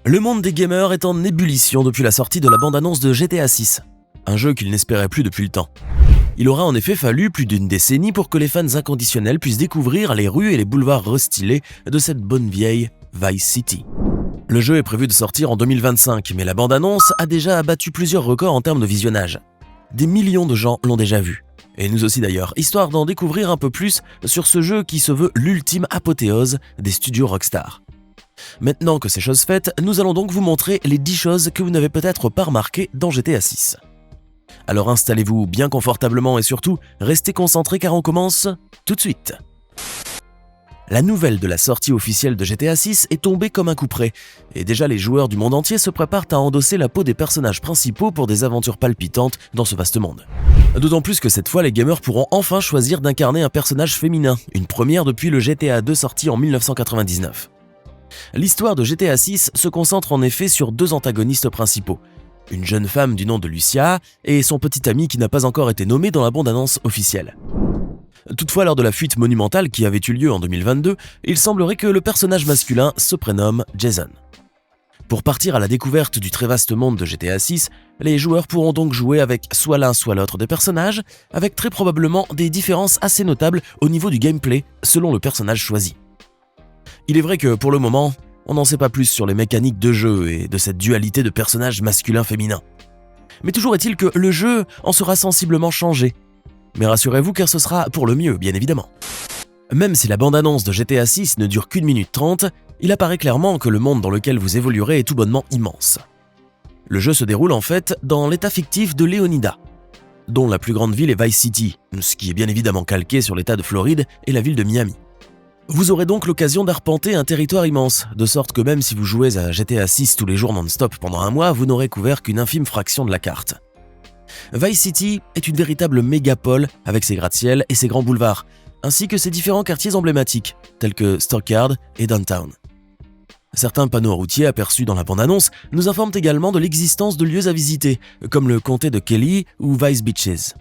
Le monde des gamers est en ébullition depuis la sortie de la bande-annonce de GTA 6, un jeu qu'ils n'espéraient plus depuis le temps. Il aura en effet fallu plus d'une décennie pour que les fans inconditionnels puissent découvrir les rues et les boulevards restylés de cette bonne vieille Vice City. Le jeu est prévu de sortir en 2025, mais la bande-annonce a déjà abattu plusieurs records en termes de visionnage. Des millions de gens l'ont déjà vu, et nous aussi d'ailleurs, histoire d'en découvrir un peu plus sur ce jeu qui se veut l'ultime apothéose des studios Rockstar. Maintenant que c'est chose faite, nous allons donc vous montrer les 10 choses que vous n'avez peut-être pas remarquées dans GTA 6. Alors installez-vous bien confortablement et surtout, restez concentrés car on commence tout de suite. La nouvelle de la sortie officielle de GTA 6 est tombée comme un coup près, et déjà les joueurs du monde entier se préparent à endosser la peau des personnages principaux pour des aventures palpitantes dans ce vaste monde. D'autant plus que cette fois les gamers pourront enfin choisir d'incarner un personnage féminin, une première depuis le GTA 2 sorti en 1999. L'histoire de GTA 6 se concentre en effet sur deux antagonistes principaux, une jeune femme du nom de Lucia et son petit ami qui n'a pas encore été nommé dans la bande-annonce officielle. Toutefois, lors de la fuite monumentale qui avait eu lieu en 2022, il semblerait que le personnage masculin se prénomme Jason. Pour partir à la découverte du très vaste monde de GTA 6, les joueurs pourront donc jouer avec soit l'un soit l'autre des personnages, avec très probablement des différences assez notables au niveau du gameplay selon le personnage choisi. Il est vrai que pour le moment, on n'en sait pas plus sur les mécaniques de jeu et de cette dualité de personnages masculins-féminins. Mais toujours est-il que le jeu en sera sensiblement changé. Mais rassurez-vous car ce sera pour le mieux, bien évidemment. Même si la bande-annonce de GTA 6 ne dure qu'1 minute 30, il apparaît clairement que le monde dans lequel vous évoluerez est tout bonnement immense. Le jeu se déroule en fait dans l'état fictif de Leonida, dont la plus grande ville est Vice City, ce qui est bien évidemment calqué sur l'état de Floride et la ville de Miami. Vous aurez donc l'occasion d'arpenter un territoire immense, de sorte que même si vous jouez à GTA 6 tous les jours non-stop pendant un mois, vous n'aurez couvert qu'une infime fraction de la carte. Vice City est une véritable mégapole avec ses gratte-ciel et ses grands boulevards, ainsi que ses différents quartiers emblématiques, tels que Stockyard et Downtown. Certains panneaux routiers aperçus dans la bande-annonce nous informent également de l'existence de lieux à visiter, comme le comté de Kelly ou Vice Beaches.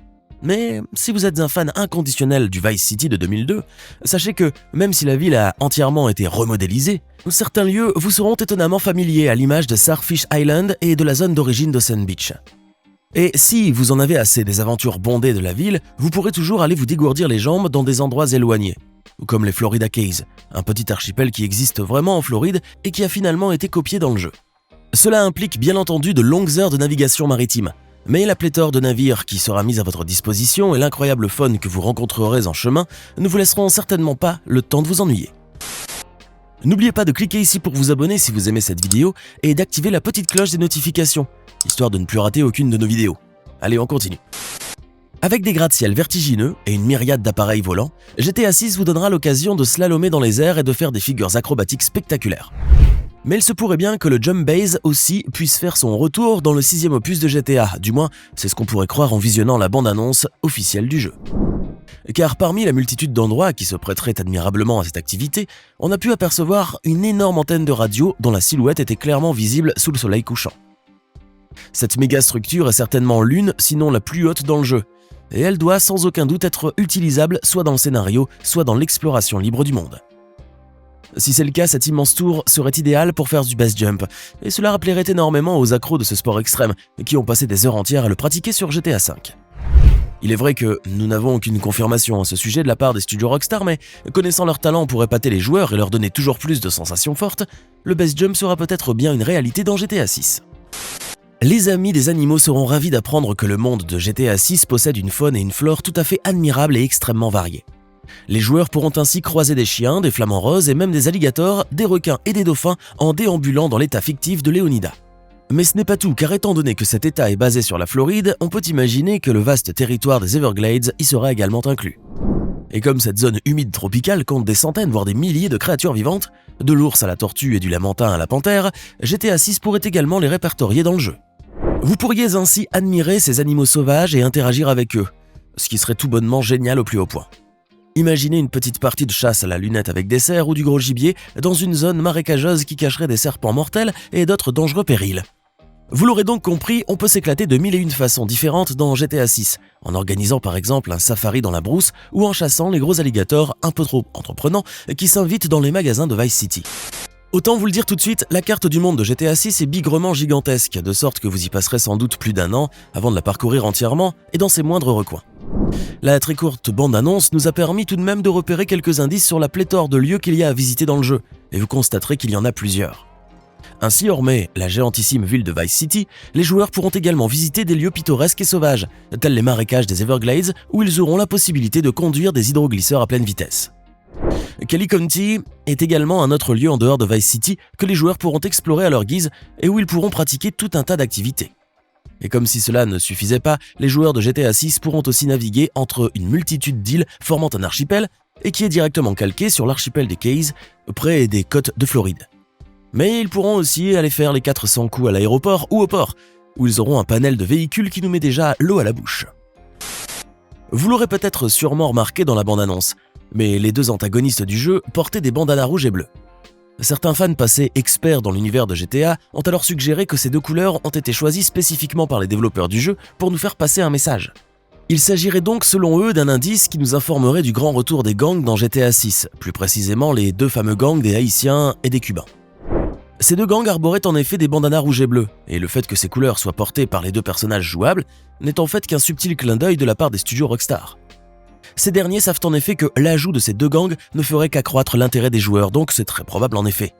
Mais si vous êtes un fan inconditionnel du Vice City de 2002, sachez que même si la ville a entièrement été remodélisée, certains lieux vous seront étonnamment familiers à l'image de Starfish Island et de la zone d'origine d'Ocean Beach. Et si vous en avez assez des aventures bondées de la ville, vous pourrez toujours aller vous dégourdir les jambes dans des endroits éloignés, comme les Florida Keys, un petit archipel qui existe vraiment en Floride et qui a finalement été copié dans le jeu. Cela implique bien entendu de longues heures de navigation maritime, mais la pléthore de navires qui sera mise à votre disposition et l'incroyable faune que vous rencontrerez en chemin ne vous laisseront certainement pas le temps de vous ennuyer. N'oubliez pas de cliquer ici pour vous abonner si vous aimez cette vidéo et d'activer la petite cloche des notifications, histoire de ne plus rater aucune de nos vidéos. Allez, on continue. Avec des gratte-ciel vertigineux et une myriade d'appareils volants, GTA 6 vous donnera l'occasion de slalomer dans les airs et de faire des figures acrobatiques spectaculaires. Mais il se pourrait bien que le Jump Base aussi puisse faire son retour dans le 6e opus de GTA, du moins c'est ce qu'on pourrait croire en visionnant la bande-annonce officielle du jeu. Car parmi la multitude d'endroits qui se prêteraient admirablement à cette activité, on a pu apercevoir une énorme antenne de radio dont la silhouette était clairement visible sous le soleil couchant. Cette méga structure est certainement l'une, sinon la plus haute dans le jeu, et elle doit sans aucun doute être utilisable soit dans le scénario, soit dans l'exploration libre du monde. Si c'est le cas, cette immense tour serait idéale pour faire du base jump, et cela rappellerait énormément aux accros de ce sport extrême, qui ont passé des heures entières à le pratiquer sur GTA V. Il est vrai que nous n'avons aucune confirmation à ce sujet de la part des studios Rockstar, mais connaissant leur talent pour épater les joueurs et leur donner toujours plus de sensations fortes, le base jump sera peut-être bien une réalité dans GTA 6. Les amis des animaux seront ravis d'apprendre que le monde de GTA 6 possède une faune et une flore tout à fait admirables et extrêmement variées. Les joueurs pourront ainsi croiser des chiens, des flamants roses et même des alligators, des requins et des dauphins en déambulant dans l'état fictif de Leonida. Mais ce n'est pas tout, car étant donné que cet état est basé sur la Floride, on peut imaginer que le vaste territoire des Everglades y sera également inclus. Et comme cette zone humide tropicale compte des centaines voire des milliers de créatures vivantes, de l'ours à la tortue et du lamantin à la panthère, GTA 6 pourrait également les répertorier dans le jeu. Vous pourriez ainsi admirer ces animaux sauvages et interagir avec eux, ce qui serait tout bonnement génial au plus haut point. Imaginez une petite partie de chasse à la lunette avec des cerfs ou du gros gibier dans une zone marécageuse qui cacherait des serpents mortels et d'autres dangereux périls. Vous l'aurez donc compris, on peut s'éclater de 1001 façons différentes dans GTA 6, en organisant par exemple un safari dans la brousse ou en chassant les gros alligators un peu trop entreprenants qui s'invitent dans les magasins de Vice City. Autant vous le dire tout de suite, la carte du monde de GTA 6 est bigrement gigantesque, de sorte que vous y passerez sans doute plus d'1 an avant de la parcourir entièrement et dans ses moindres recoins. La très courte bande-annonce nous a permis tout de même de repérer quelques indices sur la pléthore de lieux qu'il y a à visiter dans le jeu, et vous constaterez qu'il y en a plusieurs. Ainsi, hormis la géantissime ville de Vice City, les joueurs pourront également visiter des lieux pittoresques et sauvages, tels les marécages des Everglades, où ils auront la possibilité de conduire des hydroglisseurs à pleine vitesse. Kelly County est également un autre lieu en dehors de Vice City que les joueurs pourront explorer à leur guise et où ils pourront pratiquer tout un tas d'activités. Et comme si cela ne suffisait pas, les joueurs de GTA 6 pourront aussi naviguer entre une multitude d'îles formant un archipel et qui est directement calqué sur l'archipel des Keys, près des côtes de Floride. Mais ils pourront aussi aller faire les 400 coups à l'aéroport ou au port, où ils auront un panel de véhicules qui nous met déjà l'eau à la bouche. Vous l'aurez peut-être sûrement remarqué dans la bande-annonce, mais les deux antagonistes du jeu portaient des bandanas rouges et bleus. Certains fans passés experts dans l'univers de GTA ont alors suggéré que ces deux couleurs ont été choisies spécifiquement par les développeurs du jeu pour nous faire passer un message. Il s'agirait donc selon eux d'un indice qui nous informerait du grand retour des gangs dans GTA 6, plus précisément les deux fameux gangs des Haïtiens et des Cubains. Ces deux gangs arboraient en effet des bandanas rouges et bleus, et le fait que ces couleurs soient portées par les deux personnages jouables n'est en fait qu'un subtil clin d'œil de la part des studios Rockstar. Ces derniers savent en effet que l'ajout de ces deux gangs ne ferait qu'accroître l'intérêt des joueurs, donc c'est très probable en effet.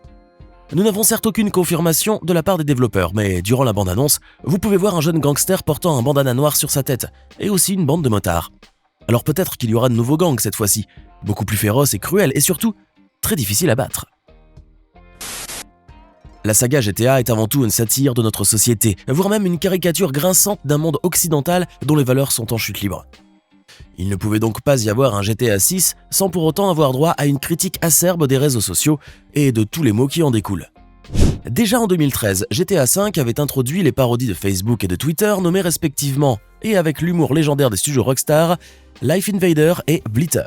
Nous n'avons certes aucune confirmation de la part des développeurs, mais durant la bande-annonce, vous pouvez voir un jeune gangster portant un bandana noir sur sa tête, et aussi une bande de motards. Alors peut-être qu'il y aura de nouveaux gangs cette fois-ci, beaucoup plus féroces et cruels, et surtout, très difficiles à battre. La saga GTA est avant tout une satire de notre société, voire même une caricature grinçante d'un monde occidental dont les valeurs sont en chute libre. Il ne pouvait donc pas y avoir un GTA 6 sans pour autant avoir droit à une critique acerbe des réseaux sociaux et de tous les mots qui en découlent. Déjà en 2013, GTA V avait introduit les parodies de Facebook et de Twitter nommées respectivement, et avec l'humour légendaire des studios Rockstar, Life Invader et Blitter.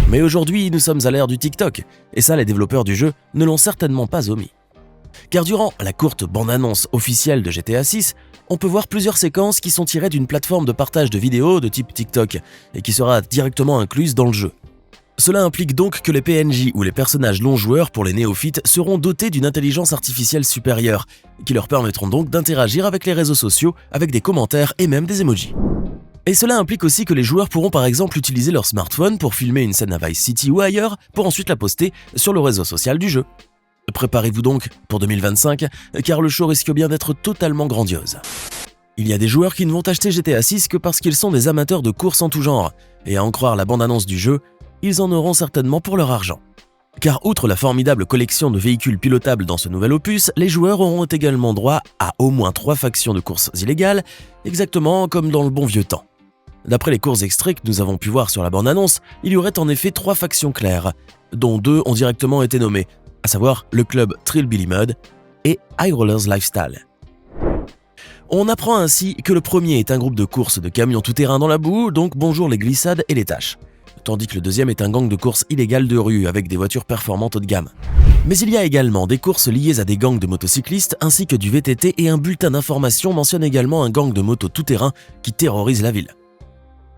Mais aujourd'hui, nous sommes à l'ère du TikTok, et ça les développeurs du jeu ne l'ont certainement pas omis. Car durant la courte bande-annonce officielle de GTA 6, on peut voir plusieurs séquences qui sont tirées d'une plateforme de partage de vidéos de type TikTok et qui sera directement incluse dans le jeu. Cela implique donc que les PNJ ou les personnages non joueurs pour les néophytes seront dotés d'une intelligence artificielle supérieure, qui leur permettront donc d'interagir avec les réseaux sociaux avec des commentaires et même des emojis. Et cela implique aussi que les joueurs pourront par exemple utiliser leur smartphone pour filmer une scène à Vice City ou ailleurs pour ensuite la poster sur le réseau social du jeu. Préparez-vous donc pour 2025, car le show risque bien d'être totalement grandiose. Il y a des joueurs qui ne vont acheter GTA 6 que parce qu'ils sont des amateurs de courses en tout genre, et à en croire la bande-annonce du jeu, ils en auront certainement pour leur argent. Car outre la formidable collection de véhicules pilotables dans ce nouvel opus, les joueurs auront également droit à au moins 3 factions de courses illégales, exactement comme dans le bon vieux temps. D'après les courts extraits que nous avons pu voir sur la bande-annonce, il y aurait en effet 3 factions claires, dont 2 ont directement été nommées, à savoir le club Thrill Billy Mud et High Rollers Lifestyle. On apprend ainsi que le premier est un groupe de courses de camions tout-terrain dans la boue, donc bonjour les glissades et les tâches, tandis que le deuxième est un gang de courses illégales de rue avec des voitures performantes haut de gamme. Mais il y a également des courses liées à des gangs de motocyclistes ainsi que du VTT, et un bulletin d'information mentionne également un gang de motos tout-terrain qui terrorise la ville.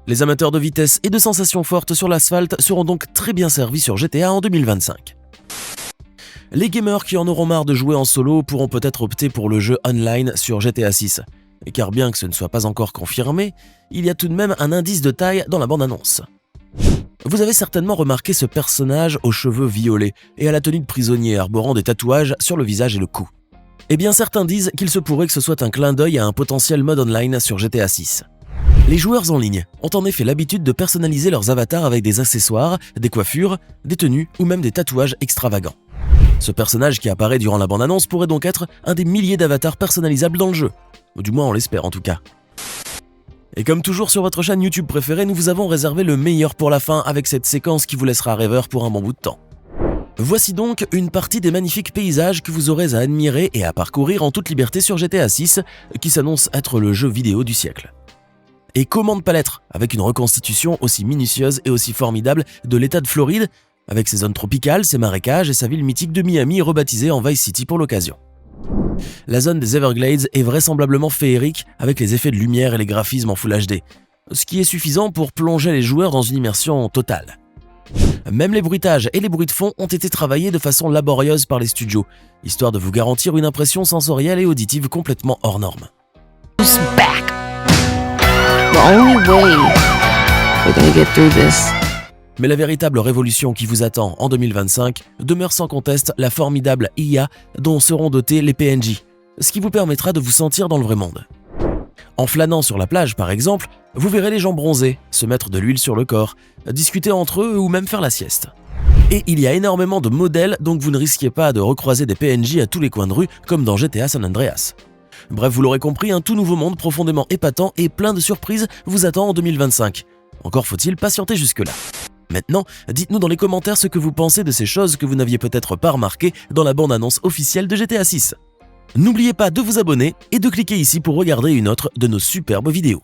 Les amateurs de vitesse et de sensations fortes sur l'asphalte seront donc très bien servis sur GTA en 2025. Les gamers qui en auront marre de jouer en solo pourront peut-être opter pour le jeu online sur GTA 6. Car bien que ce ne soit pas encore confirmé, il y a tout de même un indice de taille dans la bande-annonce. Vous avez certainement remarqué ce personnage aux cheveux violets et à la tenue de prisonnier arborant des tatouages sur le visage et le cou. Eh bien certains disent qu'il se pourrait que ce soit un clin d'œil à un potentiel mode online sur GTA 6. Les joueurs en ligne ont en effet l'habitude de personnaliser leurs avatars avec des accessoires, des coiffures, des tenues ou même des tatouages extravagants. Ce personnage qui apparaît durant la bande-annonce pourrait donc être un des milliers d'avatars personnalisables dans le jeu. Ou du moins on l'espère en tout cas. Et comme toujours sur votre chaîne YouTube préférée, nous vous avons réservé le meilleur pour la fin avec cette séquence qui vous laissera rêveur pour un bon bout de temps. Voici donc une partie des magnifiques paysages que vous aurez à admirer et à parcourir en toute liberté sur GTA 6, qui s'annonce être le jeu vidéo du siècle. Et comment ne pas l'être, avec une reconstitution aussi minutieuse et aussi formidable de l'état de Floride, avec ses zones tropicales, ses marécages et sa ville mythique de Miami rebaptisée en Vice City pour l'occasion. La zone des Everglades est vraisemblablement féerique avec les effets de lumière et les graphismes en Full HD, ce qui est suffisant pour plonger les joueurs dans une immersion totale. Même les bruitages et les bruits de fond ont été travaillés de façon laborieuse par les studios, histoire de vous garantir une impression sensorielle et auditive complètement hors norme. Back. The only way we're gonna get through this. Mais la véritable révolution qui vous attend en 2025 demeure sans conteste la formidable IA dont seront dotés les PNJ, ce qui vous permettra de vous sentir dans le vrai monde. En flânant sur la plage par exemple, vous verrez les gens bronzer, se mettre de l'huile sur le corps, discuter entre eux ou même faire la sieste. Et il y a énormément de modèles, donc vous ne risquez pas de recroiser des PNJ à tous les coins de rue comme dans GTA San Andreas. Bref, vous l'aurez compris, un tout nouveau monde profondément épatant et plein de surprises vous attend en 2025. Encore faut-il patienter jusque-là. Maintenant, dites-nous dans les commentaires ce que vous pensez de ces choses que vous n'aviez peut-être pas remarquées dans la bande-annonce officielle de GTA 6. N'oubliez pas de vous abonner et de cliquer ici pour regarder une autre de nos superbes vidéos.